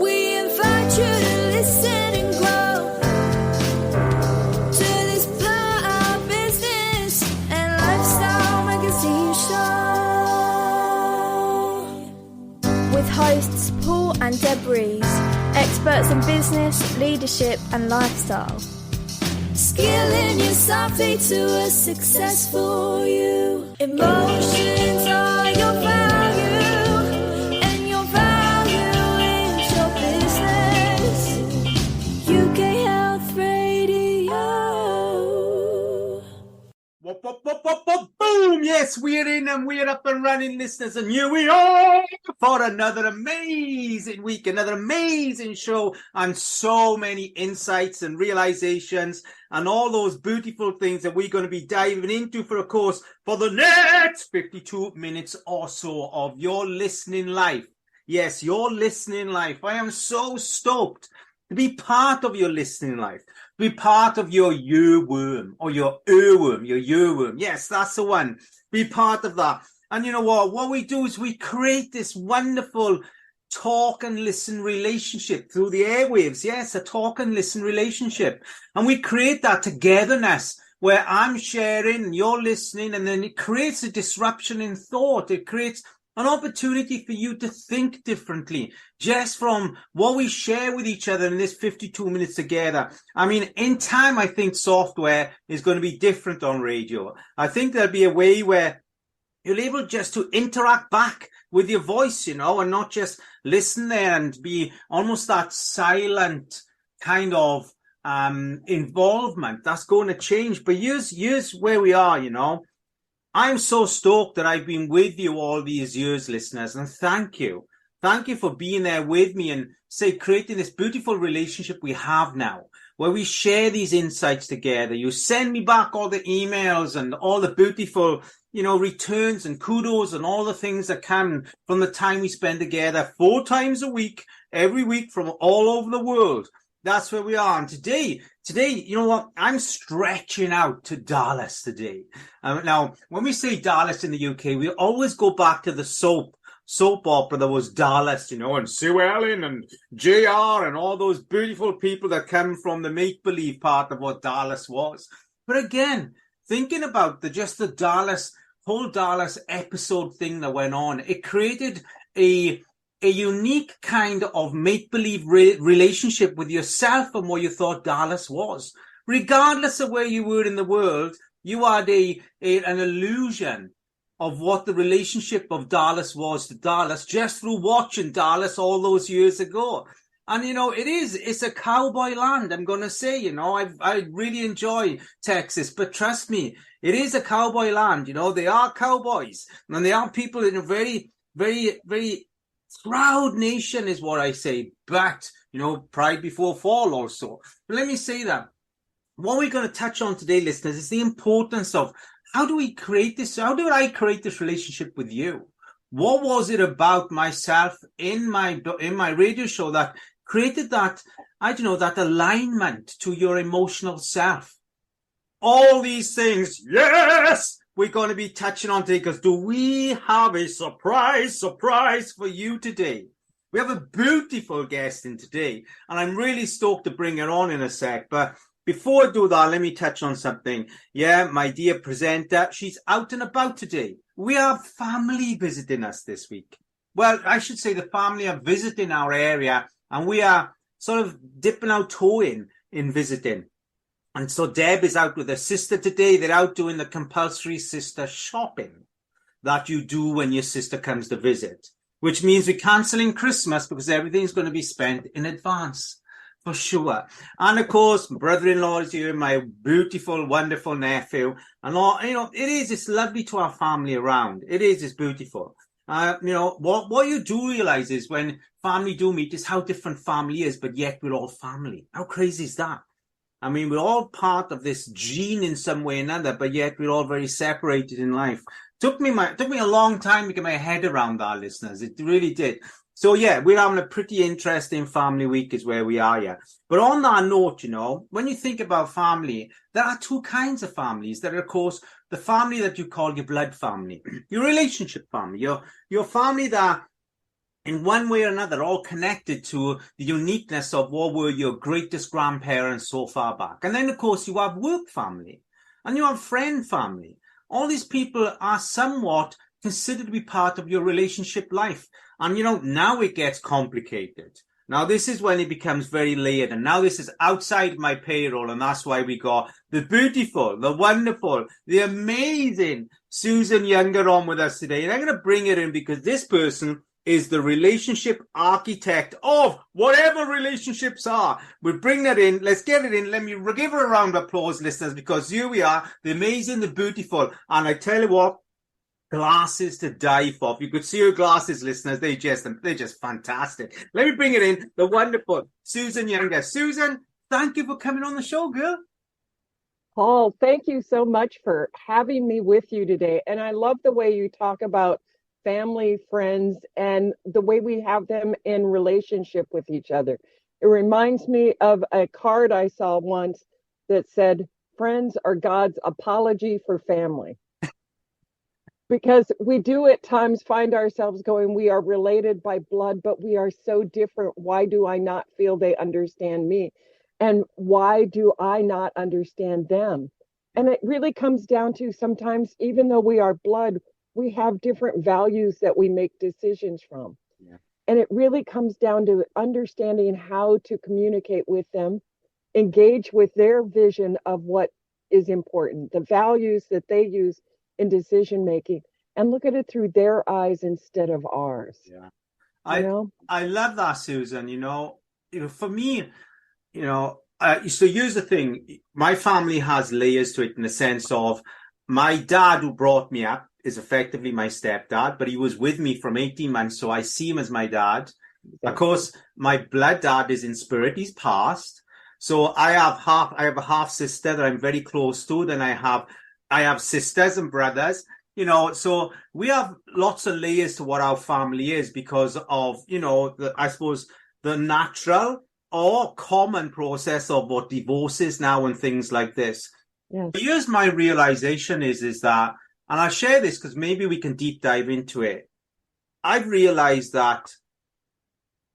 We invite you to listen and grow to this Power Business and Lifestyle Magazine show. With hosts Paul and Deb Rees, experts in business, leadership and lifestyle. Skilling yourself to a successful you. Emotions are your value, and your value is your business. UK Health Radio. Boom! Yes, we're in and we're up and running, listeners, and here we are for another amazing week, another amazing show, and so many insights and realizations and all those beautiful things that we're going to be diving into for, of course, for the next 52 minutes or so of your listening life. Yes, your listening life. I am so stoked to be part of your listening life, to be part of your earworm or your earworm, your earworm. Yes, that's the one. Be part of that. And you know what we do is we create this wonderful talk and listen relationship through the airwaves. Yes, a talk and listen relationship. And we create that togetherness where I'm sharing and you're listening, and then it creates a disruption in thought. It creates an opportunity for you to think differently just from what we share with each other in this 52 minutes together. I mean, in time, I think software is going to be different on radio. I think there'll be a way where you're able just to interact back with your voice, you know, and not just listen there and be almost that silent kind of involvement. That's going to change. But here's where we are, you know. I'm so stoked that I've been with you all these years, listeners, and thank you. Thank you for being there with me and creating this beautiful relationship we have now, where we share these insights together. You send me back all the emails and all the beautiful, you know, returns and kudos and all the things that come from the time we spend together 4 times a week, every week from all over the world. That's where we are. And today, you know what? I'm stretching out to Dallas today. Now, when we say Dallas in the UK, we always go back to the soap opera that was Dallas, you know, and Sue Ellen and JR and all those beautiful people that come from the make-believe part of what Dallas was. But again, thinking about the whole Dallas episode thing that went on, it created a unique kind of make-believe relationship with yourself and what you thought Dallas was. Regardless of where you were in the world, you had an illusion of what the relationship of Dallas was to Dallas just through watching Dallas all those years ago. And, you know, it's a cowboy land, I'm going to say, you know, I really enjoy Texas, but trust me, it is a cowboy land, you know, they are cowboys and they are people in a very, very, very proud nation is what I say, but, you know, pride before fall also. But let me say that what we're going to touch on today, listeners, is the importance of how do I create this relationship with you? What was it about myself in my radio show that created that, that alignment to your emotional self? All these things, yes, we're going to be touching on today, because do we have a surprise for you today? We have a beautiful guest in today, and I'm really stoked to bring her on in a sec. But before I do that, let me touch on something. Yeah, my dear presenter, she's out and about today. We have family visiting us this week. Well, I should say the family are visiting our area, and we are sort of dipping our toe in visiting. And so Deb is out with her sister today. They're out doing the compulsory sister shopping that you do when your sister comes to visit, which means we're cancelling Christmas because everything's going to be spent in advance, for sure. And of course, my brother-in-law is here, my beautiful, wonderful nephew. And all, you know, it's lovely to have family around. It's beautiful. You know, what you do realize is when family do meet is how different family is, but yet we're all family. How crazy is that? I mean, we're all part of this gene in some way or another, but yet we're all very separated in life. Took me a long time to get my head around that, listeners. It really did. So yeah, we're having a pretty interesting family week is where we are, yeah. But on that note, you know, when you think about family, there are 2 kinds of families. There are, of course, the family that you call your blood family, your relationship family, your family that in one way or another, all connected to the uniqueness of what were your greatest grandparents so far back. And then, of course, you have work family and you have friend family. All these people are somewhat considered to be part of your relationship life. And, now it gets complicated. Now, this is when it becomes very layered. And now this is outside my payroll. And that's why we got the beautiful, the wonderful, the amazing Susan Younger on with us today. And I'm going to bring her in because this person is the relationship architect of whatever relationships are. We'll bring that in. Let's get it in. Let me give her a round of applause, listeners, because here we are, the amazing, the beautiful. And I tell you what, glasses to die for. If you could see her glasses, listeners, they're just fantastic. Let me bring it in, the wonderful Susan Younger. Susan, thank you for coming on the show, girl. Paul, thank you so much for having me with you today. And I love the way you talk about family, friends, and the way we have them in relationship with each other. It reminds me of a card I saw once that said, "Friends are God's apology for family." Because we do at times find ourselves going, we are related by blood, but we are so different. Why do I not feel they understand me? And why do I not understand them? And it really comes down to sometimes, even though we are blood, we have different values that we make decisions from. Yeah. And it really comes down to understanding how to communicate with them, engage with their vision of what is important, the values that they use in decision making, and look at it through their eyes instead of ours. Yeah. I love that, Susan. For me, so here's the thing. My family has layers to it in the sense of my dad who brought me up is effectively my stepdad, but he was with me from 18 months, so I see him as my dad. Exactly. Of course, my blood dad is in spirit. He's passed. So I have a half sister that I'm very close to. Then I have sisters and brothers, so we have lots of layers to what our family is because of, I suppose the natural or common process of what divorce is now and things like this. Yes. But here's my realization is that, and I'll share this because maybe we can deep dive into it. I've realized that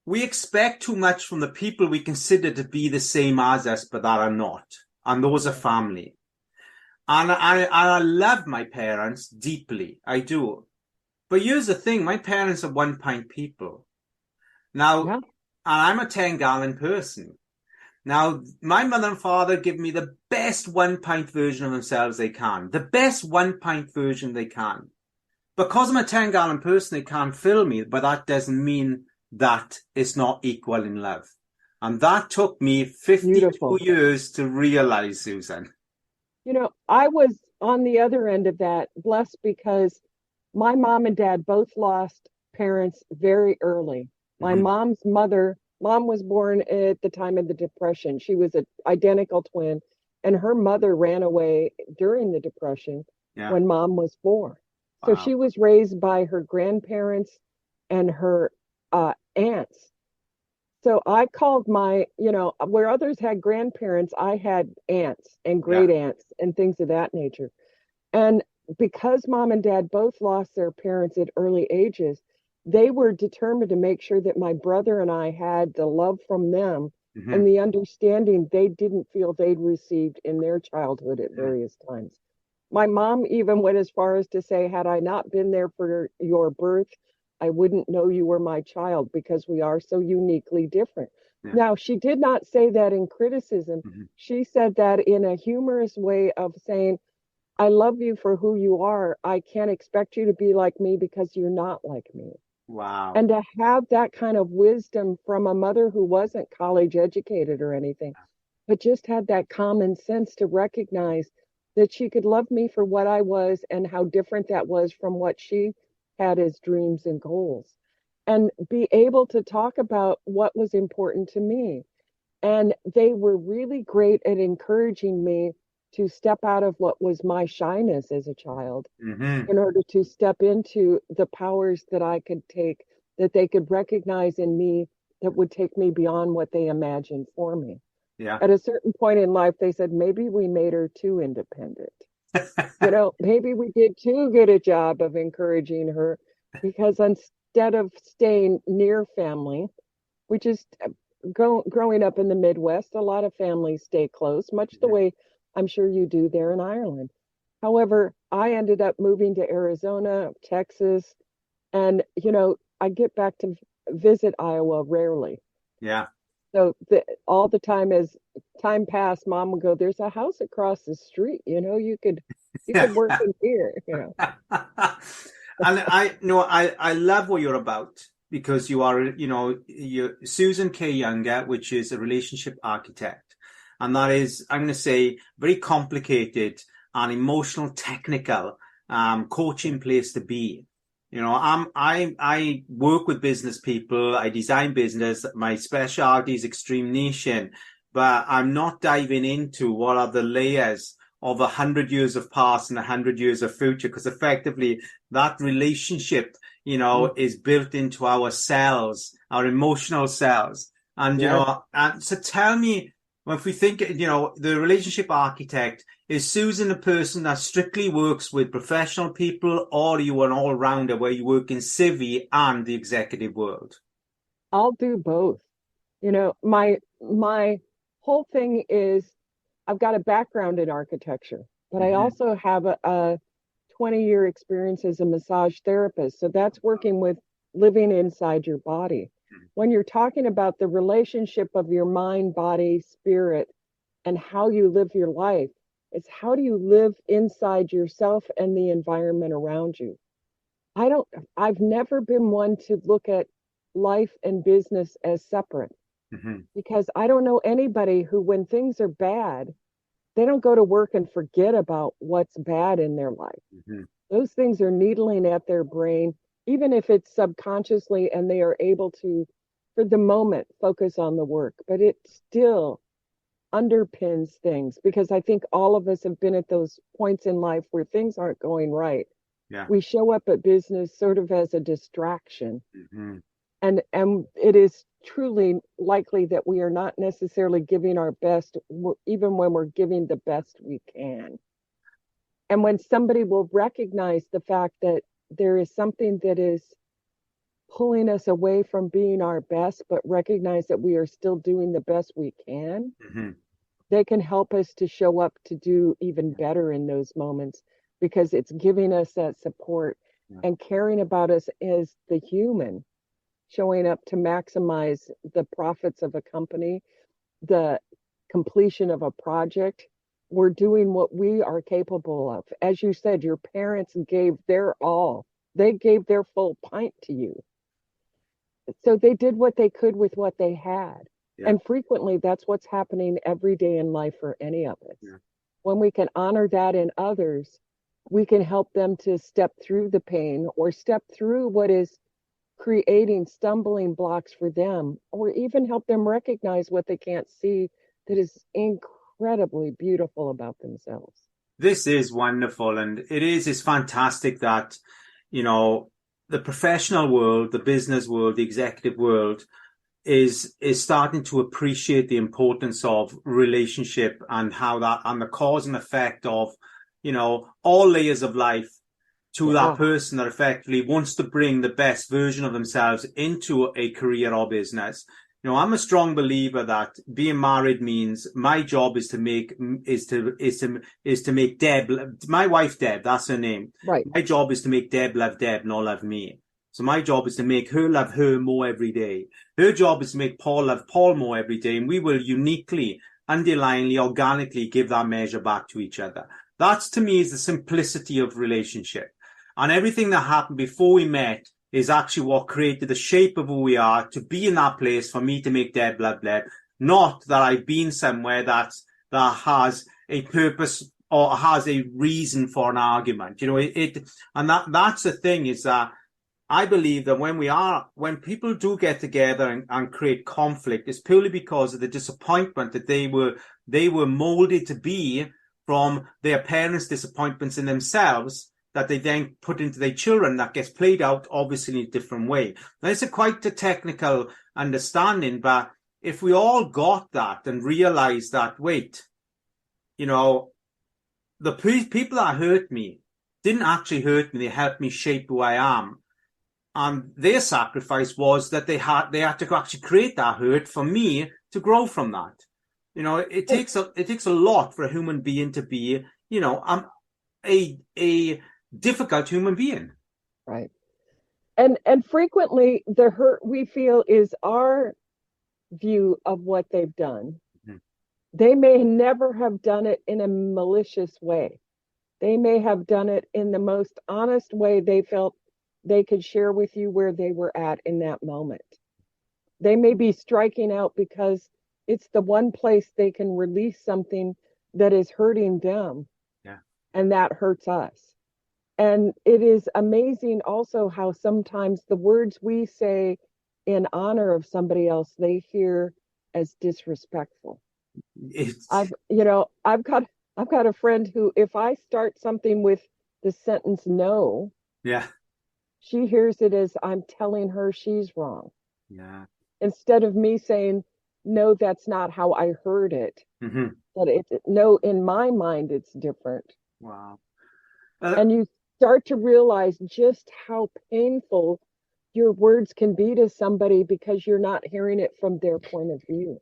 we expect too much from the people we consider to be the same as us, but that are not. And those are family. And I love my parents deeply. I do. But here's the thing. My parents are 1 pint people. Now, yeah. And I'm a 10-gallon person. Now, my mother and father give me the best 1 pint version of themselves they can. The best 1 pint version they can. Because I'm a 10-gallon person, they can't fill me. But that doesn't mean that it's not equal in love. And that took me 52 years to realize, Susan. I was on the other end of that, blessed because my mom and dad both lost parents very early. My mom's mom was born at the time of the Depression. She was an identical twin, and her mother ran away during the Depression when mom was born. Wow. So she was raised by her grandparents and her aunts. So I called where others had grandparents, I had aunts and great aunts and things of that nature. And because mom and dad both lost their parents at early ages, they were determined to make sure that my brother and I had the love from them and the understanding they didn't feel they'd received in their childhood at various times. My mom even went as far as to say, had I not been there for your birth, I wouldn't know you were my child because we are so uniquely different. Yeah. Now, she did not say that in criticism. She said that in a humorous way of saying, I love you for who you are. I can't expect you to be like me because you're not like me. Wow. And to have that kind of wisdom from a mother who wasn't college educated or anything, but just had that common sense to recognize that she could love me for what I was and how different that was from what she had as dreams and goals, and be able to talk about what was important to me. And they were really great at encouraging me to step out of what was my shyness as a child in order to step into the powers that I could take, that they could recognize in me that would take me beyond what they imagined for me. Yeah. At a certain point in life, they said, maybe we made her too independent. Maybe we did too good a job of encouraging her, because instead of staying near family, we just growing up in the Midwest, a lot of families stay close, much the way I'm sure you do there in Ireland. However, I ended up moving to Arizona, Texas, and I get back to visit Iowa rarely. Yeah. So all the time as time passed, Mom would go, "There's a house across the street. You could work in here." And I love what you're about, because you are, you're Susan K. Younger, which is a relationship architect. And that is, I'm going to say, very complicated and emotional, technical, coaching place to be. I work with business people. I design business. My specialty is extreme niching, but I'm not diving into what are the layers of 100 years of past and 100 years of future, because effectively that relationship, is built into our cells, our emotional cells. And, and so tell me, if we think, the relationship architect, is Susan a person that strictly works with professional people, or are you an all-rounder where you work in civvy and the executive world? I'll do both. My whole thing is I've got a background in architecture, but I also have a 20-year experience as a massage therapist. So that's working with living inside your body. When you're talking about the relationship of your mind, body, spirit, and how you live your life, it's how do you live inside yourself and the environment around you. I've never been one to look at life and business as separate, because I don't know anybody who, when things are bad, they don't go to work and forget about what's bad in their life. Those things are needling at their brain, even if it's subconsciously, and they are able to, for the moment, focus on the work. But it still underpins things, because I think all of us have been at those points in life where things aren't going right. Yeah. We show up at business sort of as a distraction. And it is truly likely that we are not necessarily giving our best, even when we're giving the best we can. And when somebody will recognize the fact that there is something that is pulling us away from being our best, but recognize that we are still doing the best we can, they can help us to show up to do even better in those moments, because it's giving us that support and caring about us as the human, showing up to maximize the profits of a company, the completion of a project. We're doing what we are capable of. As you said, your parents gave their all. They gave their full pint to you. So they did what they could with what they had. And frequently that's what's happening every day in life for any of us. When we can honor that in others, we can help them to step through the pain, or step through what is creating stumbling blocks for them, or even help them recognize what they can't see that is incredibly beautiful about themselves. This is wonderful. And it's fantastic that, the professional world, the business world, the executive world is starting to appreciate the importance of relationship, and how that, and the cause and effect of, all layers of life to that person that effectively wants to bring the best version of themselves into a career or business. I'm a strong believer that being married means my job is to make Deb, my wife Deb, that's her name. Right. My job is to make Deb love Deb, not love me. So my job is to make her love her more every day. Her job is to make Paul love Paul more every day. And we will uniquely, underlyingly, organically give that measure back to each other. That's, to me, is the simplicity of relationship. And everything that happened before we met is actually what created the shape of who we are, to be in that place for me to make Deb love Deb. Not that I've been somewhere that has a purpose or has a reason for an argument. And that's the thing, is that I believe that when people do get together and create conflict, it's purely because of the disappointment that they were molded to be from their parents' disappointments in themselves, that they then put into their children, that gets played out obviously in a different way. Now, it's quite a technical understanding, but if we all got that and realized that, wait, the people that hurt me didn't actually hurt me, they helped me shape who I am. And their sacrifice was that they had to actually create that hurt for me to grow from that. You know, it takes a lot for a human being to be, you know, a difficult human being. Right. And frequently the hurt we feel is our view of what they've done. Mhm. They may never have done it in a malicious way. They may have done it in the most honest way they felt they could share with you where they were at in that moment. They may be striking out because it's the one place they can release something that is hurting them, Yeah. and that hurts us. And it is amazing also how sometimes the words we say in honor of somebody else, they hear as disrespectful. It's I've got a friend who, if I start something with the sentence no, yeah, she hears it as I'm telling her she's wrong. yeah. Instead of me saying, no, that's not how I heard it. Mm-hmm. But no, in my mind, it's different. Wow. And you start to realize just how painful your words can be to somebody because you're not hearing it from their point of view.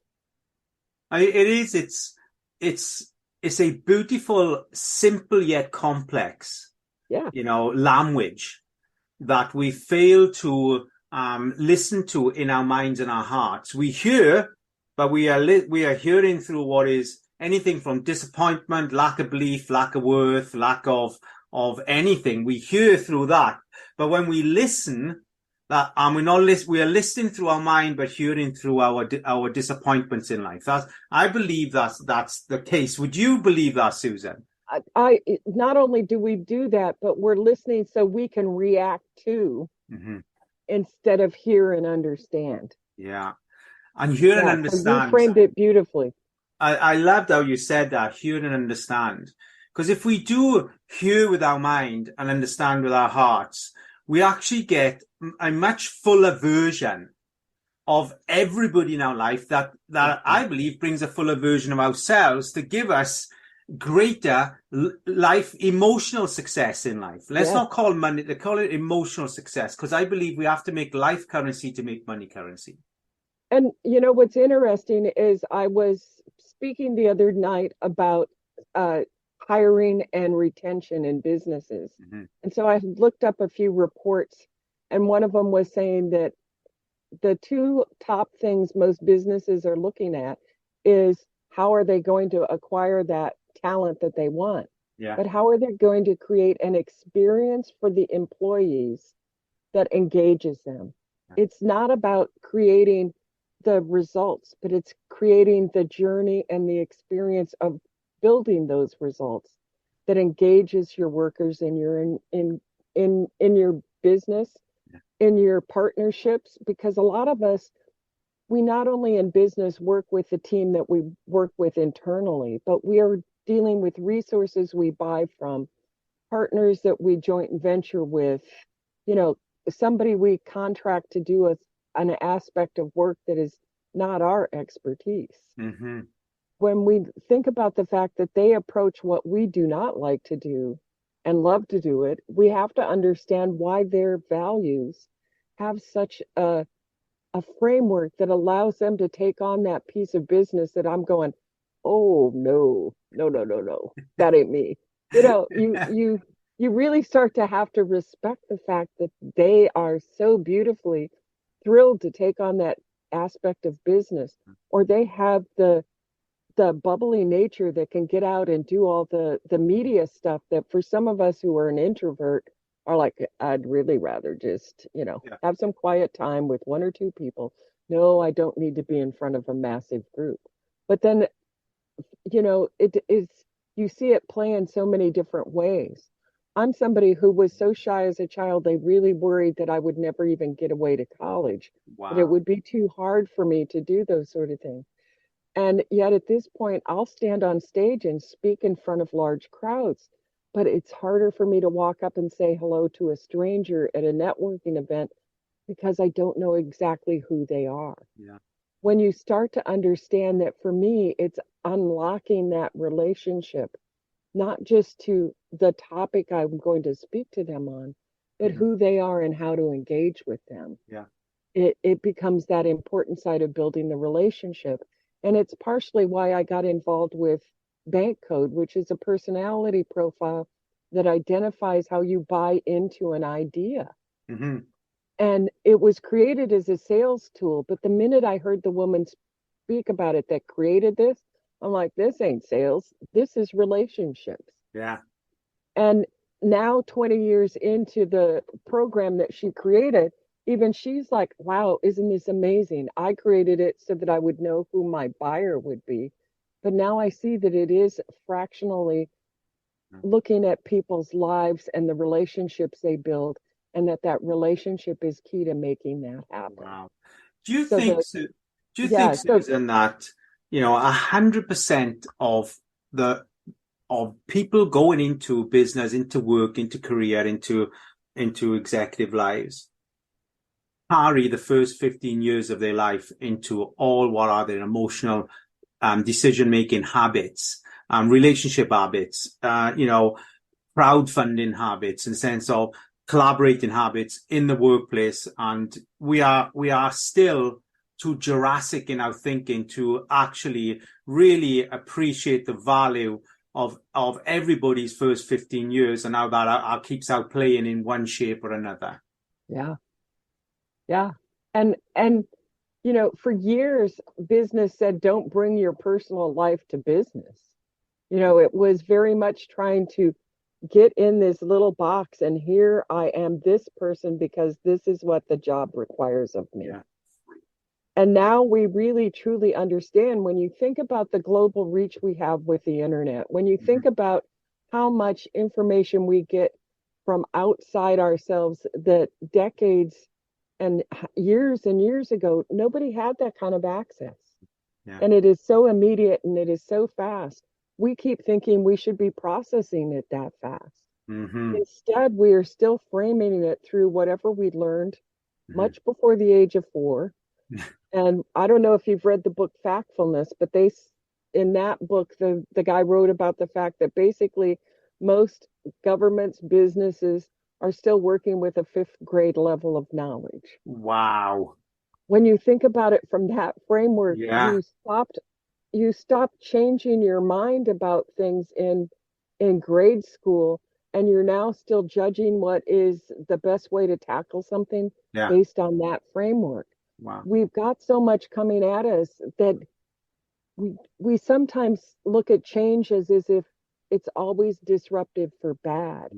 It is. It's a beautiful, simple yet complex, Yeah. you know, language that we fail to listen to in our minds and our hearts. We hear, but we are hearing through what is anything from disappointment, lack of belief, lack of worth, lack of anything. We hear through that, but when we listen, that we are listening through our mind, but hearing through our disappointments in life. I believe that's the case. Would you believe that, Susan? I not only do we do that, but we're listening so we can react to Mm-hmm. instead of hear and understand. Yeah, and hear and Yeah, so you understand. framed it beautifully. I loved how you said that, hear and understand. Because if we do hear with our mind and understand with our hearts, we actually get a much fuller version of everybody in our life that I believe brings a fuller version of ourselves to give us greater life, emotional success in life. Let's not call money, they call it emotional success, because I believe we have to make life currency to make money currency. And you know what's interesting is I was speaking the other night about hiring and retention in businesses. Mm-hmm. And so I looked up a few reports, and one of them was saying that the two top things most businesses are looking at is how are they going to acquire that talent that they want? Yeah. But how are they going to create an experience for the employees that engages them? It's not about creating the results, but it's creating the journey and the experience of building those results that engages your workers in your business, in your partnerships, because a lot of us, we not only in business work with the team that we work with internally, but we are dealing with resources we buy from, partners that we joint venture with, you know, somebody we contract to do an aspect of work that is not our expertise. Mm-hmm. When we think about the fact that they approach what we do not like to do and love to do it, we have to understand why their values have such a framework that allows them to take on that piece of business that I'm going, oh no, no, no, no, no, that ain't me. You know, you really start to have to respect the fact that they are so beautifully thrilled to take on that aspect of business, or they have the bubbly nature that can get out and do all the media stuff that for some of us who are an introvert are like, I'd really rather just, have some quiet time with one or two people. No, I don't need to be in front of a massive group. But then, it is, you see it play in so many different ways. I'm somebody who was so shy as a child, they really worried that I would never even get away to college, that it Wow. would be too hard for me to do those sort of things. And yet at this point, I'll stand on stage and speak in front of large crowds, but it's harder for me to walk up and say hello to a stranger at a networking event because I don't know exactly who they are. Yeah. When you start to understand that, for me, it's unlocking that relationship, not just to the topic I'm going to speak to them on, but who they are and how to engage with them. Yeah. It becomes that important side of building the relationship. And it's partially why I got involved with Bank Code, which is a personality profile that identifies how you buy into an idea. Mm-hmm. And it was created as a sales tool. But the minute I heard the woman speak about it that created this, I'm like, this ain't sales. This is relationships. Yeah. And now, 20 years into the program that she created, even she's like, wow, isn't this amazing? I created it so that I would know who my buyer would be. But now I see that it is fractionally looking at people's lives and the relationships they build, and that relationship is key to making that happen. Wow. Do you So think, Susan, that 100% of people going into business, into work, into career, into executive lives carry the first 15 years of their life into all what are their emotional decision-making habits, relationship habits, crowdfunding habits, in the sense of collaborating habits in the workplace. And we are still too Jurassic in our thinking to actually really appreciate the value of everybody's first 15 years and how that keeps outplaying in one shape or another. Yeah. Yeah. And for years, business said, don't bring your personal life to business. It was very much trying to get in this little box, and here I am this person because this is what the job requires of me. Yeah. And now we really truly understand, when you think about the global reach we have with the internet, when you think about how much information we get from outside ourselves, that decades and years ago, nobody had that kind of access. Yeah. And it is so immediate and it is so fast. We keep thinking we should be processing it that fast. Mm-hmm. Instead, we are still framing it through whatever we learned much before the age of 4. And I don't know if you've read the book Factfulness, but in that book, the guy wrote about the fact that basically most governments, businesses are still working with a 5th grade level of knowledge. Wow. When you think about it from that framework, Yeah. you stopped changing your mind about things in grade school, and you're now still judging what is the best way to tackle something based on that framework. Wow. We've got so much coming at us that we sometimes look at change as if it's always disruptive for bad,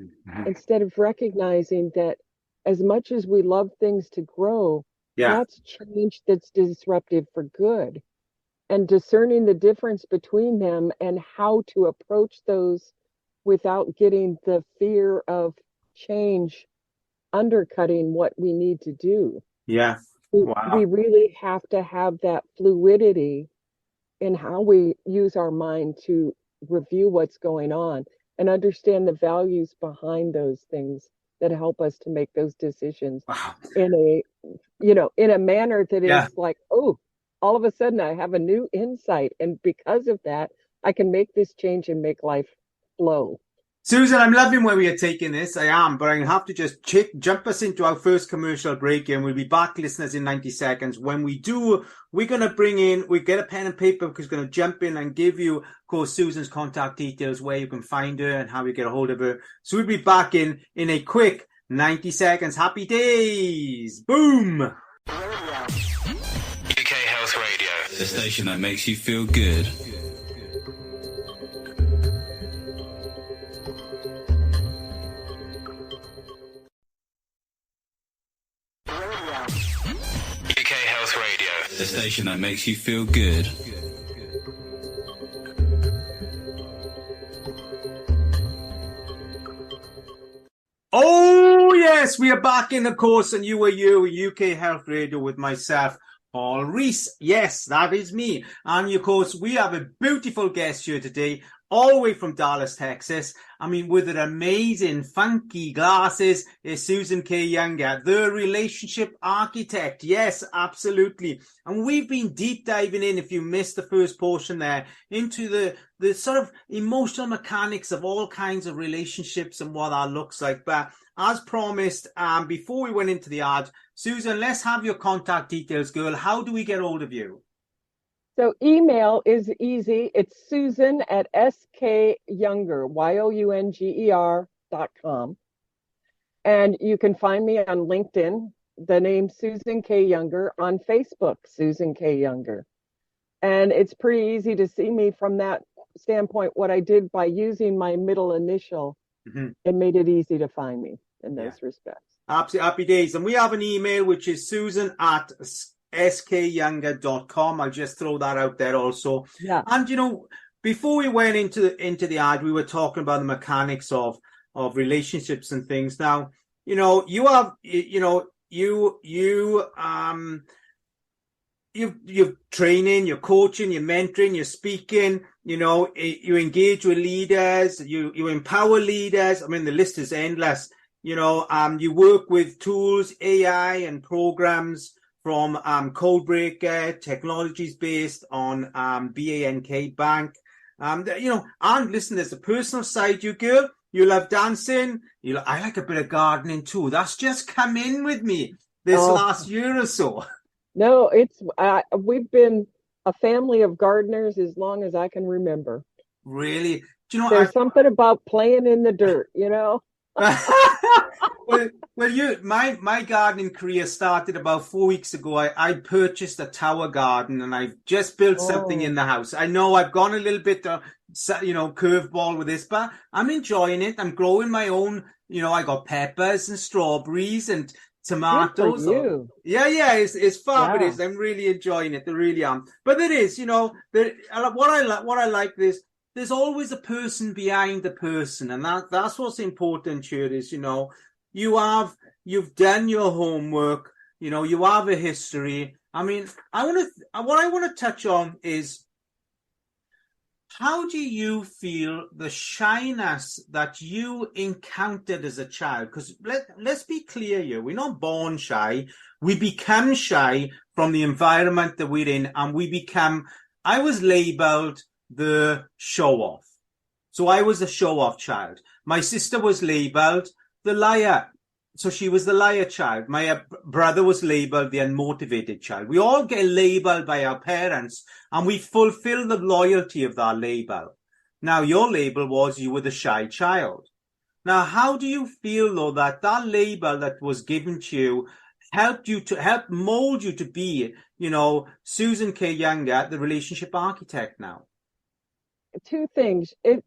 instead of recognizing that as much as we love things to grow, that's change that's disruptive for good. And discerning the difference between them and how to approach those without getting the fear of change undercutting what we need to do. Yeah. Wow. We really have to have that fluidity in how we use our mind to review what's going on and understand the values behind those things that help us to make those decisions in a manner that is like, oh, all of a sudden I have a new insight, and because of that I can make this change and make life flow. Susan, I'm loving where we are taking this. I am, but I have to just jump us into our first commercial break, and we'll be back, listeners, in 90 seconds. When we do, we get a pen and paper, because we're going to jump in and give you, of course, Susan's contact details, where you can find her and how you get a hold of her. So we'll be back in a quick 90 seconds. Happy days. Boom. UK Health Radio, the station that makes you feel good. UK Health Radio, the station that makes you feel good. Oh, yes, we are back in the course, and you UK Health Radio, with myself, Paul Rees. Yes, that is me. And of course, we have a beautiful guest here today all the way from Dallas, Texas. I mean, with her amazing, funky glasses, is Susan K. Younger, the relationship architect. Yes, absolutely. And we've been deep diving in, if you missed the first portion there, into the sort of emotional mechanics of all kinds of relationships and what that looks like. But as promised, before we went into the ad, Susan, let's have your contact details, girl. How do we get hold of you? So email is easy. It's Susan at SKYounger, YOUNGER.com. And you can find me on LinkedIn, the name Susan K. Younger, on Facebook, Susan K. Younger. And it's pretty easy to see me from that standpoint. What I did by using my middle initial, it made it easy to find me in those respects. Absolutely. Happy days. And we have an email, which is Susan at SKYounger.com. I'll just throw that out there also. Yeah. And, you know, before we went into the ad, we were talking about the mechanics of relationships and things. Now, you know, you have, you know, you've training, you're coaching, you're mentoring, you're speaking, you know, you engage with leaders, you empower leaders. I mean, the list is endless. You know, you work with tools, AI and programs from Codebreaker, technologies based on BANK Bank. You know, and listen, there's a personal side, you girl. You love dancing. I like a bit of gardening too. That's just come in with me this last year or so. No, we've been a family of gardeners as long as I can remember. Really? Do you know? There's something about playing in the dirt, you know. well, my gardening career started about 4 weeks ago. I purchased a tower garden and I've just built something in the house. I know I've gone a little bit, you know, curveball with this, but I'm enjoying it. I'm growing my own. You know, I got peppers and strawberries and tomatoes. Good for you. Yeah, it's fabulous. Yeah. I'm really enjoying it. I really am. But it is, you know, what I like this. There's always a person behind the person, and that's what's important here is, you know, you've done your homework, you know, you have a history. I mean, what I want to touch on is, how do you feel the shyness that you encountered as a child? Because let's be clear here, we're not born shy. We become shy from the environment that we're in, and I was labeled the show-off. So I was a show-off child. My sister was labeled the liar. So she was the liar child. My brother was labeled the unmotivated child. We all get labeled by our parents and we fulfill the loyalty of that label. Now, your label was you were the shy child. Now, how do you feel, though, that label that was given to you help mold you to be, you know, Susan K. Younger, the relationship architect now? Two things. It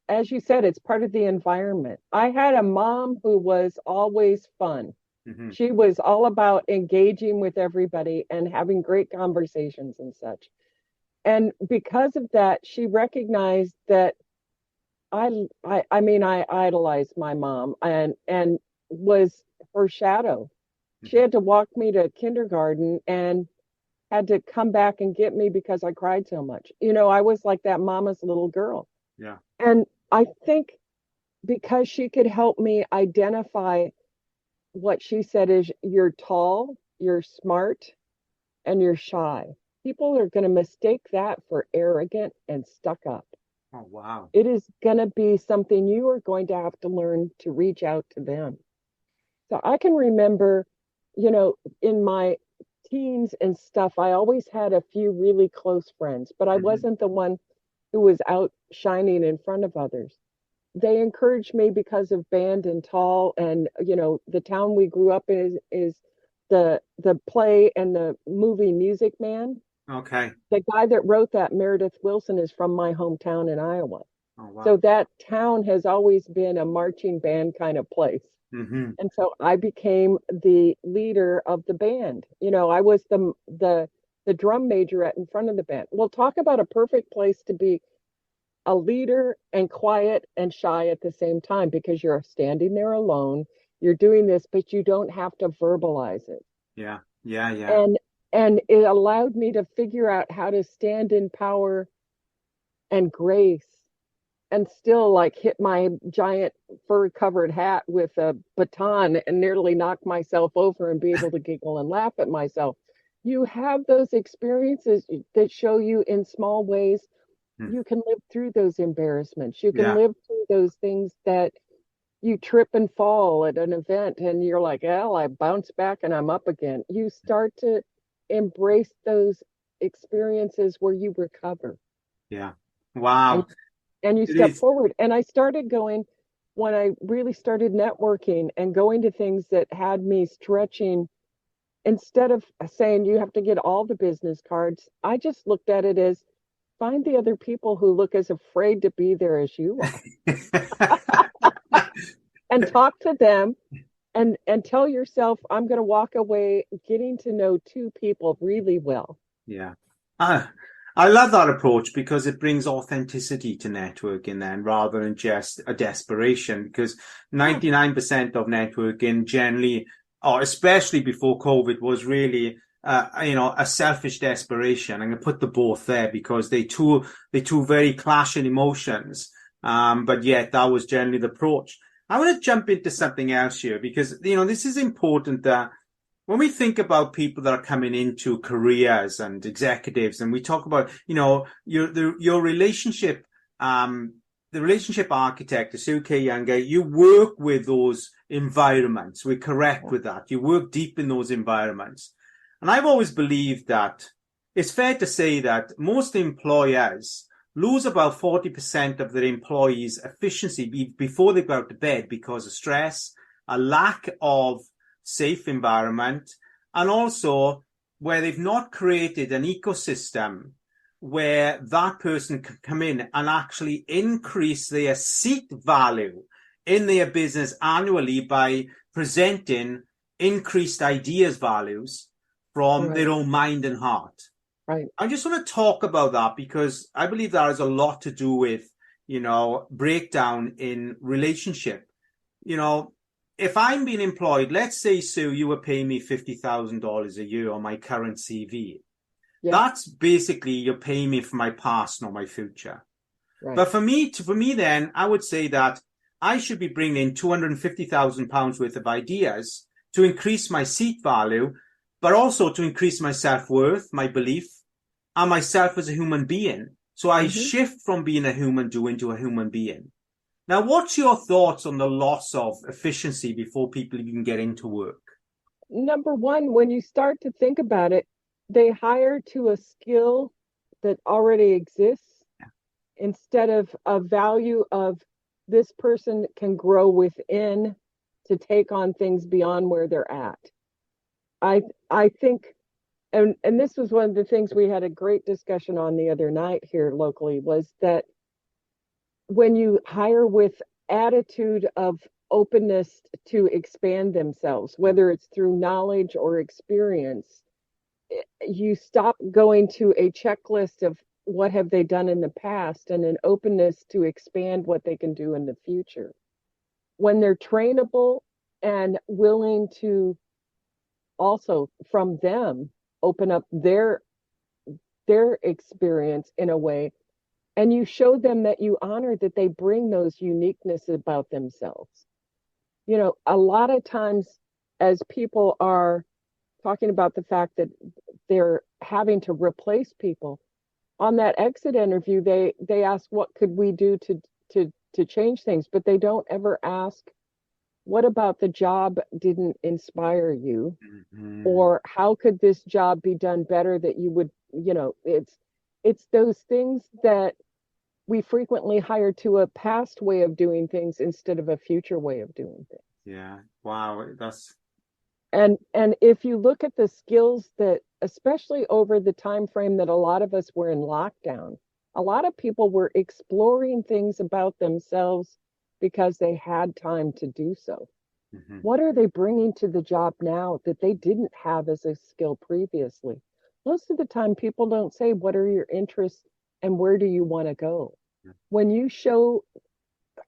as you said, it's part of the environment. I had a mom who was always fun. Mm-hmm. She was all about engaging with everybody and having great conversations and such. And because of that, she recognized that I idolized my mom and was her shadow. Mm-hmm. She had to walk me to kindergarten and had to come back and get me because I cried so much. You know, I was like that mama's little girl. Yeah. And I think because she could help me identify what she said is, you're tall, you're smart, and you're shy. People are going to mistake that for arrogant and stuck up. Oh, wow. It is going to be something you are going to have to learn to reach out to them. So I can remember, you know, in my teens and stuff, I always had a few really close friends, but I wasn't the one who was out shining in front of others. They encouraged me because of band and tall, and you know, the town we grew up in is the play and the movie Music Man. Okay. The guy that wrote that, Meredith Willson, is from my hometown in Iowa. Oh, wow. So that town has always been a marching band kind of place. Mm-hmm. And so I became the leader of the band. You know, I was the drum majorette in front of the band. Well, talk about a perfect place to be a leader and quiet and shy at the same time, because you're standing there alone. You're doing this, but you don't have to verbalize it. Yeah. And it allowed me to figure out how to stand in power and grace and still like hit my giant fur covered hat with a baton and nearly knock myself over and be able to giggle and laugh at myself. You have those experiences that show you in small ways Hmm. you can live through those embarrassments. You can Yeah. live through those things that you trip and fall at an event and you're like, well, I bounce back and I'm up again. You start to embrace those experiences where you recover Yeah. and Wow. you It step is. forward. And I started going when I really started networking and going to things that had me stretching. Instead of saying you have to get all the business cards, I just looked at it as find the other people who look as afraid to be there as you are and talk to them and tell yourself I'm going to walk away getting to know two people really well. Yeah. I, I love that approach because it brings authenticity to networking then rather than just a desperation because Yeah. 99% of networking generally, or especially before COVID, was really a selfish desperation. I'm going to put the both there because they two very clashing emotions. But yet that was generally the approach. I want to jump into something else here because, this is important that when we think about people that are coming into careers and executives, and we talk about, your relationship, the relationship architect, the Suke Younger, you work with those environments. We're correct with that. You work deep in those environments. And I've always believed that it's fair to say that most employers lose about 40% of their employees' efficiency before they go out to bed because of stress, a lack of safe environment, and also where they've not created an ecosystem where that person can come in and actually increase their seat value in their business annually by presenting increased ideas values from Right. their own mind and heart. Right. I just want to talk about that because I believe that has a lot to do with, breakdown in relationship. You know, if I'm being employed, let's say, Sue, you were paying me $50,000 a year on my current CV. Yeah. That's basically you're paying me for my past, not my future. Right. But for me, then I would say that I should be bringing in £250,000 worth of ideas to increase my seat value, but also to increase my self-worth, my belief, and myself as a human being. So I Hmm. shift from being a human doing to a human being. Now, what's your thoughts on the loss of efficiency before people even get into work? Number one, when you start to think about it, they hire to a skill that already exists instead of a value of this person can grow within to take on things beyond where they're at. I think and this was one of the things we had a great discussion on the other night here locally was that when you hire with attitude of openness to expand themselves, whether it's through knowledge or experience, you stop going to a checklist of what have they done in the past and an openness to expand what they can do in the future. When they're trainable and willing to also from them open up their experience in a way and you show them that you honor that they bring those uniqueness about themselves. A lot of times as people are talking about the fact that they're having to replace people on that exit interview, they ask what could we do to change things, but they don't ever ask what about the job didn't inspire you, Mm-hmm. or how could this job be done better that you would, it's those things that we frequently hire to a past way of doing things instead of a future way of doing things. Yeah. Wow. That's And if you look at the skills that, especially over the time frame that a lot of us were in lockdown, a lot of people were exploring things about themselves because they had time to do so. mhm. What are they bringing to the job now that they didn't have as a skill previously? Most of the time, people don't say, what are your interests and where do you want to go? When you show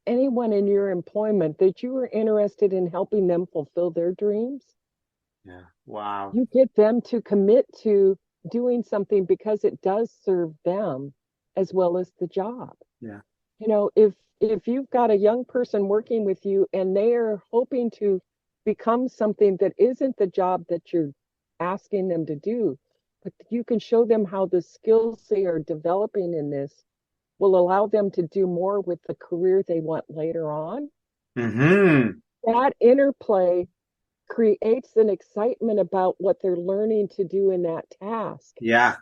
anyone in your employment that you are interested in helping them fulfill their dreams, Yeah. Wow. you get them to commit to doing something because it does serve them as well as the job. Yeah. You know, if you've got a young person working with you and they are hoping to become something that isn't the job that you're asking them to do, but you can show them how the skills they are developing in this will allow them to do more with the career they want later on. Mm-hmm. That interplay creates an excitement about what they're learning to do in that task Yeah.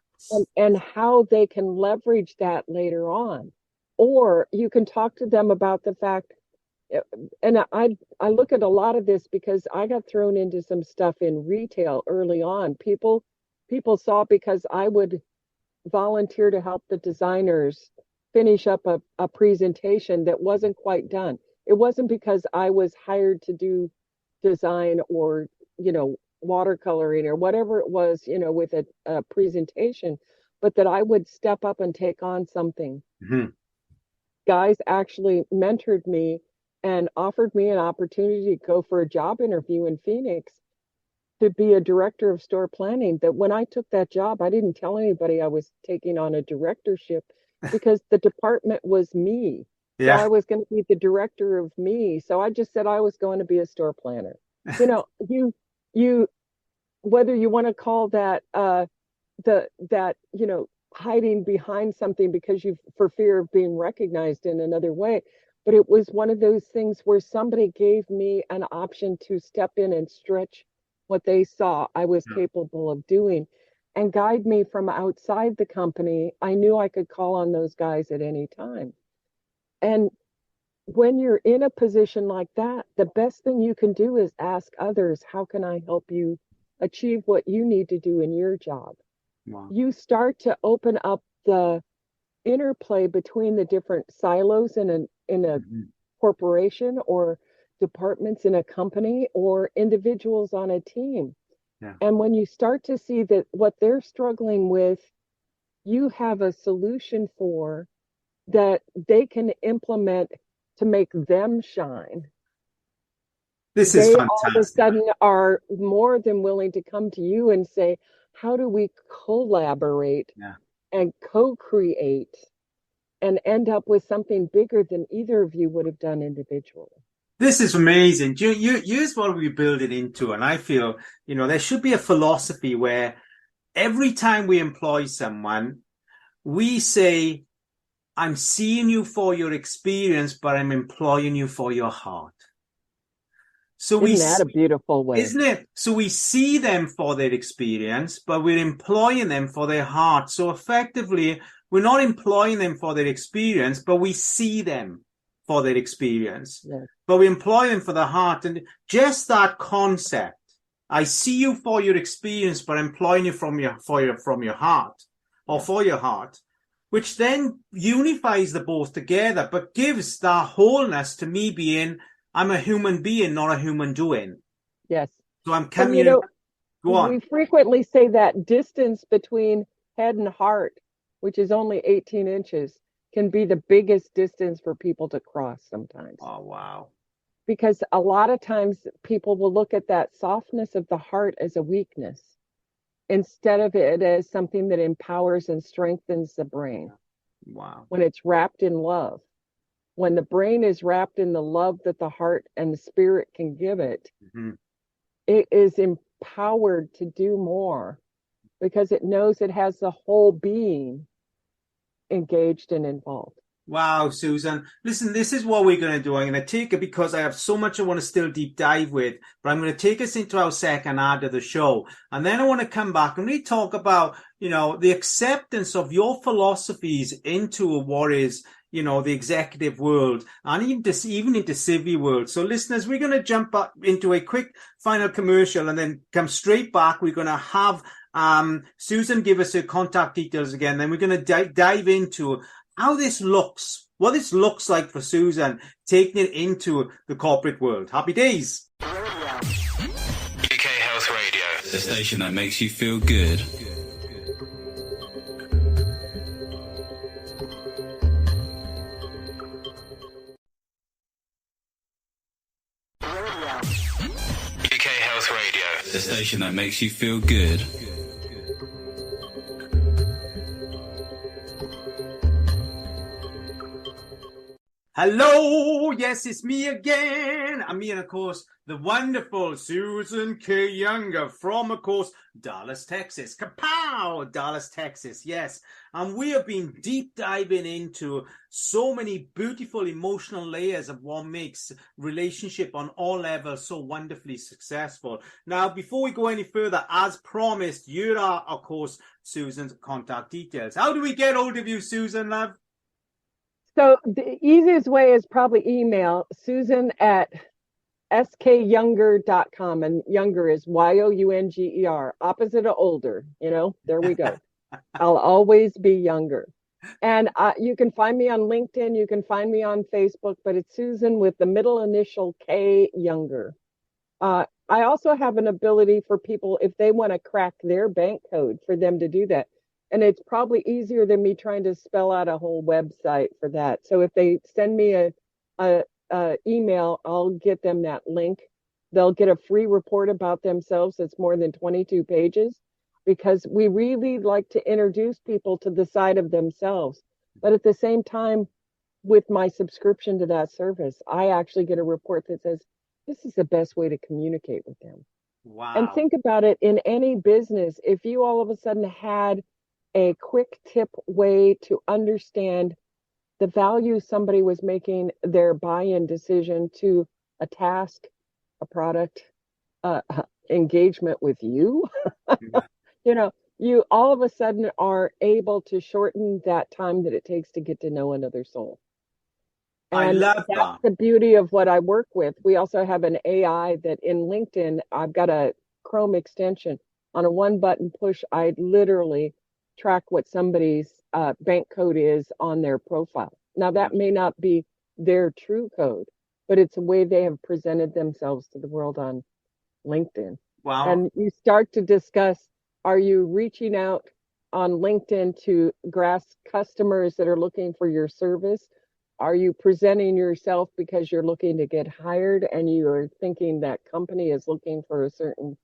and how they can leverage that later on. Or you can talk to them about the fact, and I look at a lot of this because I got thrown into some stuff in retail early on. People saw because I would volunteer to help the designers finish up a presentation that wasn't quite done. It wasn't because I was hired to do design or, watercoloring or whatever it was, with a presentation, but that I would step up and take on something. Mm-hmm. Guys actually mentored me and offered me an opportunity to go for a job interview in Phoenix to be a director of store planning. That when I took that job, I didn't tell anybody I was taking on a directorship because the department was me. So Yeah. I was going to be the director of me. So I just said I was going to be a store planner. You know, you whether you want to call that hiding behind something because you for fear of being recognized in another way, but it was one of those things where somebody gave me an option to step in and stretch what they saw I was capable of doing and guide me from outside the company. I knew I could call on those guys at any time. And when you're in a position like that, the best thing you can do is ask others, how can I help you achieve what you need to do in your job? Wow. You start to open up the interplay between the different silos in a corporation or departments in a company or individuals on a team. Yeah. And when you start to see that what they're struggling with, you have a solution for that they can implement to make them shine. This is They all of a fantastic. sudden are more than willing to come to you and say, how do we collaborate and co-create and end up with something bigger than either of you would have done individually? This is amazing. Here's what we build it into. And I feel, there should be a philosophy where every time we employ someone, we say, I'm seeing you for your experience, but I'm employing you for your heart. So Isn't that a beautiful way? Isn't it? So we see them for their experience, but we're employing them for their heart. So effectively, we're not employing them for their experience, but we see them for their experience. Yes. But we employ them for the heart. And just that concept, I see you for your experience, but employing you from your heart or for your heart, which then unifies the both together, but gives that wholeness to me being, I'm a human being, not a human doing. Yes. So I'm coming. Go on. We frequently say that distance between head and heart, which is only 18 inches, can be the biggest distance for people to cross sometimes. Oh, wow. Because a lot of times people will look at that softness of the heart as a weakness instead of it as something that empowers and strengthens the brain. Wow. When it's wrapped in love. When the brain is wrapped in the love that the heart and the spirit can give it, it is empowered to do more because it knows it has the whole being engaged and involved. Wow, Susan. Listen, this is what we're going to do. I'm going to take it because I have so much I want to still deep dive with, but I'm going to take us into our second ad of the show. And then I want to come back and really talk about, the acceptance of your philosophies into what is, the executive world and even into civvy world. So listeners, we're going to jump up into a quick final commercial and then come straight back. We're going to have Susan give us her contact details again. Then we're going to dive into how this looks, what this looks like for Susan, taking it into the corporate world. Happy days. UK Health Radio, the station that makes you feel good. UK Health Radio, the station that makes you feel good. Hello, yes, it's me again. I'm me and, of course, the wonderful Susan K. Younger from, of course, Dallas, Texas. Kapow! Dallas, Texas, yes. And we have been deep diving into so many beautiful emotional layers of what makes relationship on all levels so wonderfully successful. Now, before we go any further, as promised, here are, of course, Susan's contact details. How do we get hold of you, Susan, love? So the easiest way is probably email Susan at skyounger.com. And younger is Younger, opposite of older. There we go. I'll always be younger. And you can find me on LinkedIn. You can find me on Facebook, but it's Susan with the middle initial K Younger. I also have an ability for people, if they want to crack their bank code, for them to do that. And it's probably easier than me trying to spell out a whole website for that. So if they send me a email, I'll get them that link. They'll get a free report about themselves that's more than 22 pages, because we really like to introduce people to the side of themselves. But at the same time, with my subscription to that service, I actually get a report that says, this is the best way to communicate with them. Wow. And think about it, in any business, if you all of a sudden had a quick tip way to understand the value somebody was making their buy-in decision to a task, a product, engagement with you, you all of a sudden are able to shorten that time that it takes to get to know another soul. And I love that's that. the beauty of what I work with. We also have an AI that in LinkedIn, I've got a Chrome extension. On a one button push, I literally track what somebody's bank code is on their profile. Now, that may not be their true code, but it's a way they have presented themselves to the world on LinkedIn. Wow. And you start to discuss, are you reaching out on LinkedIn to grasp customers that are looking for your service? Are you presenting yourself because you're looking to get hired and you're thinking that company is looking for a certain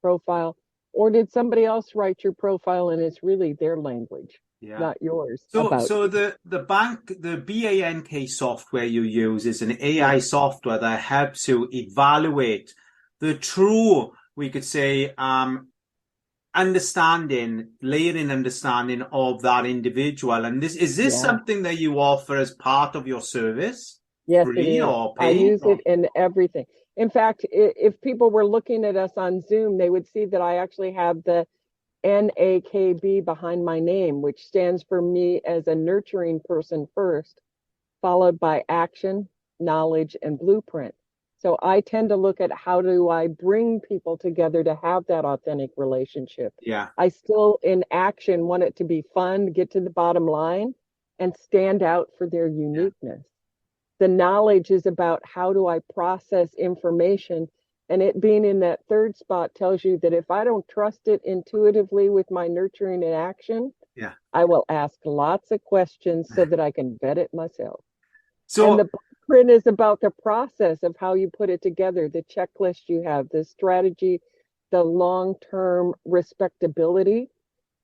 profile? Or did somebody else write your profile and it's really their language, not yours? So the BANK software you use is an AI software that helps you evaluate the true, we could say, layering understanding of that individual. And is this something that you offer as part of your service? Yes, free it is. or paid? I use it in everything. In fact, if people were looking at us on Zoom, they would see that I actually have the NAKB behind my name, which stands for me as a nurturing person first, followed by action, knowledge, and blueprint. So I tend to look at how do I bring people together to have that authentic relationship. Yeah. I still, in action, want it to be fun, get to the bottom line, and stand out for their uniqueness. The knowledge is about how do I process information, and it being in that third spot tells you that if I don't trust it intuitively with my nurturing and action, I will ask lots of questions so that I can vet it myself. And the blueprint is about the process of how you put it together, the checklist you have, the strategy, the long-term respectability.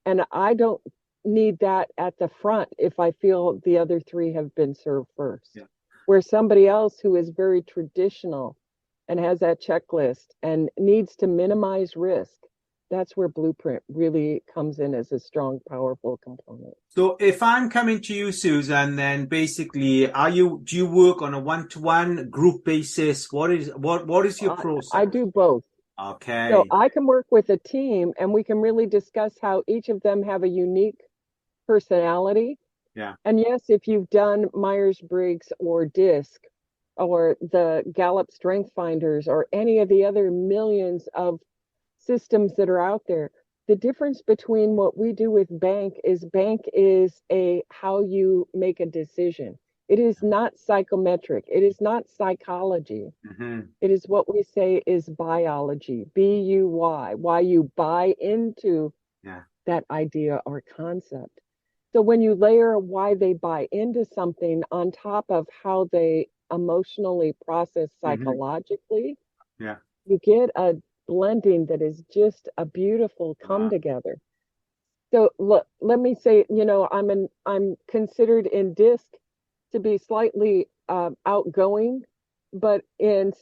And I don't need that at the front if I feel the other three have been served first. Yeah. Where somebody else who is very traditional and has that checklist and needs to minimize risk, that's where blueprint really comes in as a strong, powerful component. So if I'm coming to you, Susan, then basically, do you work on a one-to-one group basis? What is your process? I do both. Okay. So I can work with a team and we can really discuss how each of them have a unique personality. Yeah. And yes, if you've done Myers-Briggs or DISC or the Gallup Strength Finders or any of the other millions of systems that are out there, the difference between what we do with bank is how you make a decision. It is not psychometric. It is not psychology. Mm-hmm. It is what we say is biology, BUY, why you buy into that idea or concept. So when you layer why they buy into something on top of how they emotionally process psychologically, you get a blending that is just a beautiful come together. So let me say, I'm considered in DISC to be slightly outgoing, but in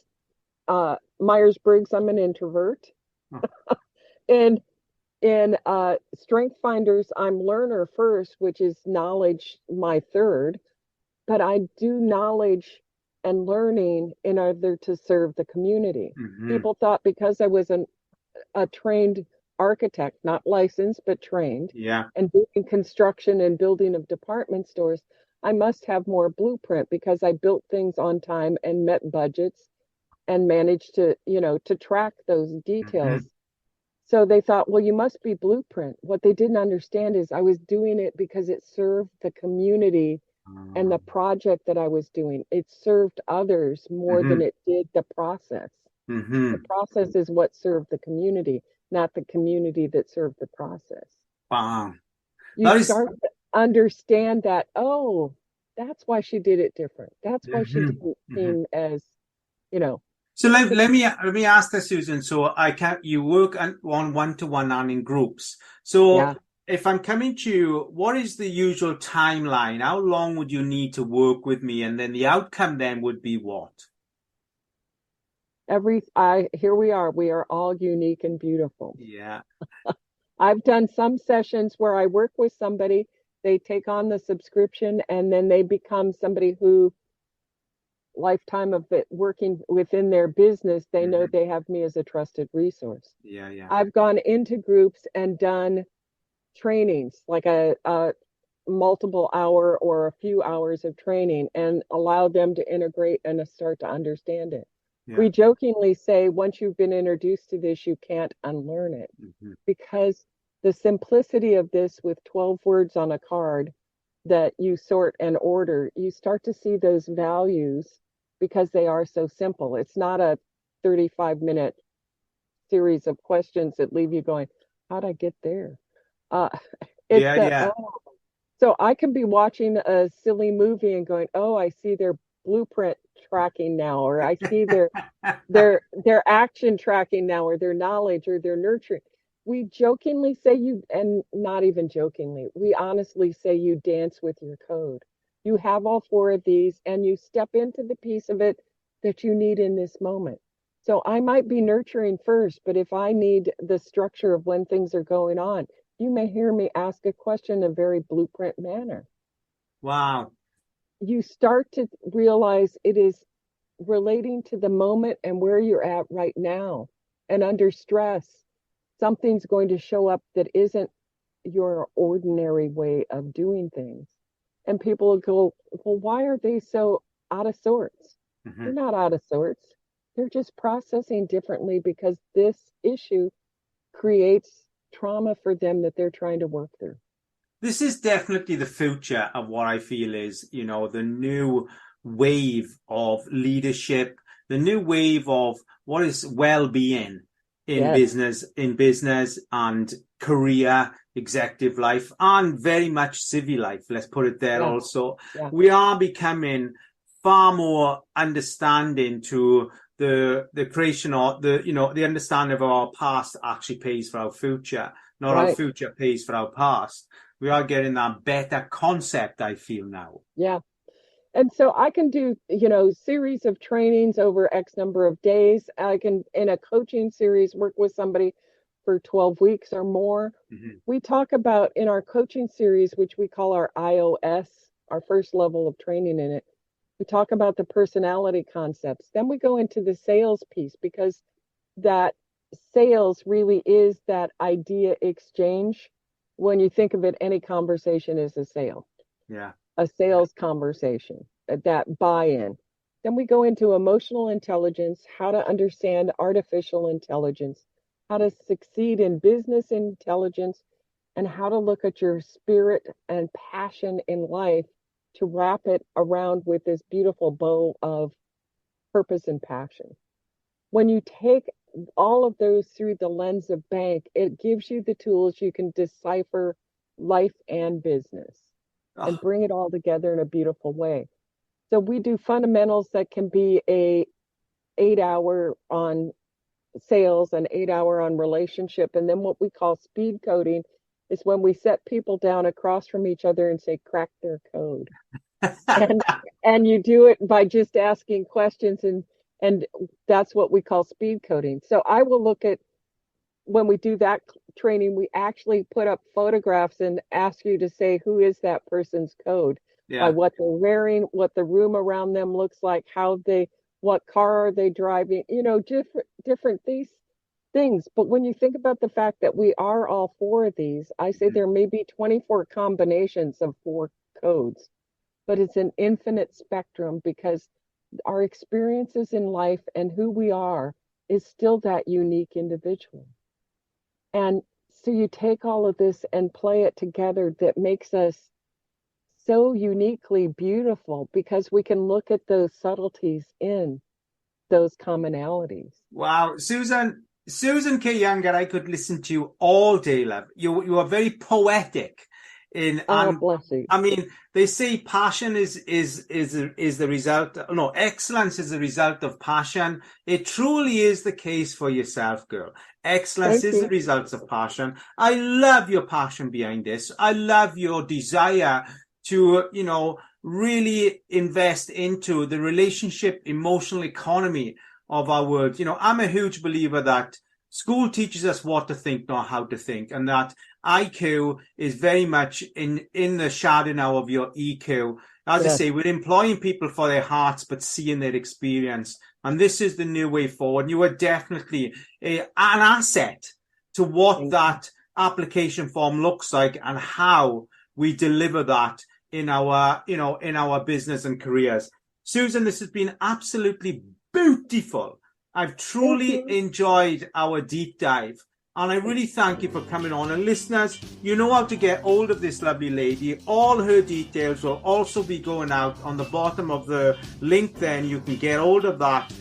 Myers-Briggs, I'm an introvert. Huh. And in Strength Finders, I'm learner first, which is knowledge my third, but I do knowledge and learning in order to serve the community. Mm-hmm. People thought because I was a trained architect, not licensed, but trained, Yeah. and doing construction and building of department stores, I must have more blueprint because I built things on time and met budgets and managed to, to track those Mm-hmm. details. So they thought, well, you must be blueprint. What they didn't understand is I was doing it because it served the community and the project that I was doing. It served others more than Mm-hmm. it did the process. The Mm-hmm. process is what served the community, not the community that served the process. Wow. You That is. start to understand that, oh, that's why she did it different. That's why she Mm-hmm. didn't Mm-hmm. seem as, you know, So let me ask this, Susan. So you work on one-to-one and in groups. So yeah, if I'm coming to you, what is the usual timeline? How long would you need to work with me? And then the outcome then would be what? here we are. We are all unique and beautiful. Yeah. I've done some sessions where I work with somebody, they take on the subscription, and then they become somebody who, lifetime of it working within their business, they know Mm-hmm. they have me as a trusted resource. Yeah, yeah. I've gone into groups and done trainings, like a multiple hour or a few hours of training, and allow them to integrate and to start to understand it. Yeah. We jokingly say once you've been introduced to this, you can't unlearn it, Mm-hmm. because the simplicity of this with 12 words on a card that you sort and order, you start to see those values because they are so simple. It's not a 35-minute series of questions that leave you going, how'd I get there? Uh, it's Yeah, the, yeah. oh, so I can be watching a silly movie and going, oh, I see their blueprint tracking now, or I see their action tracking now, or their knowledge or their nurturing. We jokingly say you, and not even jokingly, we honestly say you dance with your code. You have all four of these and you step into the piece of it that you need in this moment. So I might be nurturing first, but if I need the structure of when things are going on, you may hear me ask a question in a very blueprint manner. Wow. You start to realize it is relating to the moment and where you're at right now. And under stress, something's going to show up that isn't your ordinary way of doing things. And people will go, well, why are they so out of sorts? Mm-hmm. They're not out of sorts. They're just processing differently because this issue creates trauma for them that they're trying to work through. This is definitely the future of what I feel is, the new wave of leadership, the new wave of what is well-being Yes. in business and career, executive life, and very much civil life. Let's put it there Yeah. also. Yeah. We are becoming far more understanding to the creation of the understanding of our past actually pays for our future, not our Right. future pays for our past. We are getting that better concept, I feel now. Yeah. And so I can do, series of trainings over X number of days. I can, in a coaching series, work with somebody for 12 weeks or more. Mm-hmm. We talk about in our coaching series, which we call our IOS, our first level of training in it, we talk about the personality concepts. Then we go into the sales piece, because that sales really is that idea exchange. When you think of it, any conversation is a sale. Yeah. A sales conversation, that buy-in. Then we go into emotional intelligence, how to understand artificial intelligence, how to succeed in business intelligence, and how to look at your spirit and passion in life to wrap it around with this beautiful bow of purpose and passion. When you take all of those through the lens of bank, it gives you the tools you can decipher life and business and bring it all together in a beautiful way. So we do fundamentals that can be a 8 hour on sales, an 8 hour on relationship. And then what we call speed coding is when we set people down across from each other and say, crack their code. and and you do it by just asking questions, and that's what we call speed coding. So I will look at, when we do that training, we actually put up photographs and ask you to say who is that person's code by Yeah. what they're wearing, what the room around them looks like, what car are they driving, different things. But when you think about the fact that we are all four of these, I say there may be 24 combinations of four codes, but it's an infinite spectrum because our experiences in life and who we are is still that unique individual. And so you take all of this and play it together, that makes us so uniquely beautiful because we can look at those subtleties in those commonalities. Wow, Susan K. Younger, I could listen to you all day, love. You are very poetic in, Oh, and bless you. I mean, they say passion is the result. No, excellence is the result of passion. It truly is the case for yourself, girl. Excellence Thank is the you. result of passion. I love your passion behind this. I love your desire to, really invest into the relationship emotional economy of our world. I'm a huge believer that school teaches us what to think, not how to think, and that IQ is very much in the shadow now of your EQ. As I Yes. say, we're employing people for their hearts, but seeing their experience. And this is the new way forward. You are definitely an asset to what that application form looks like and how we deliver that in our business and careers. Susan, this has been absolutely beautiful. I've truly enjoyed our deep dive, and I really thank you for coming on. And listeners, you know how to get hold of this lovely lady. All her details will also be going out on the bottom of the link. Then you can get hold of that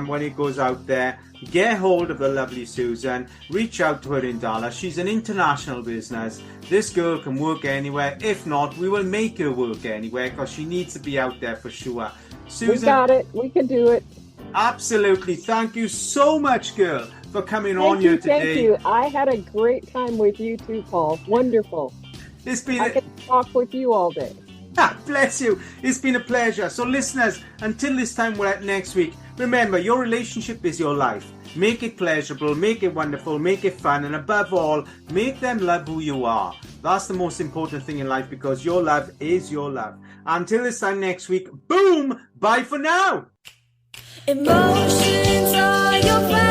when it goes out there. Get hold of the lovely Susan. Reach out to her in Dallas. She's an international business. This girl can work anywhere. If not, we will make her work anywhere because she needs to be out there for sure. Susan, We got it. We can do it. absolutely. Thank you so much, girl, for coming on here today. Thank you. I had a great time with you too, Paul. Wonderful. It's been I can talk with you all day. Bless you. It's been a pleasure. So listeners, until this time next week, remember, your relationship is your life. Make it pleasurable, make it wonderful, make it fun, and above all, make them love who you are. That's the most important thing in life, because your love is your love. Until this time next week, boom, bye for now. Emotions are your friends.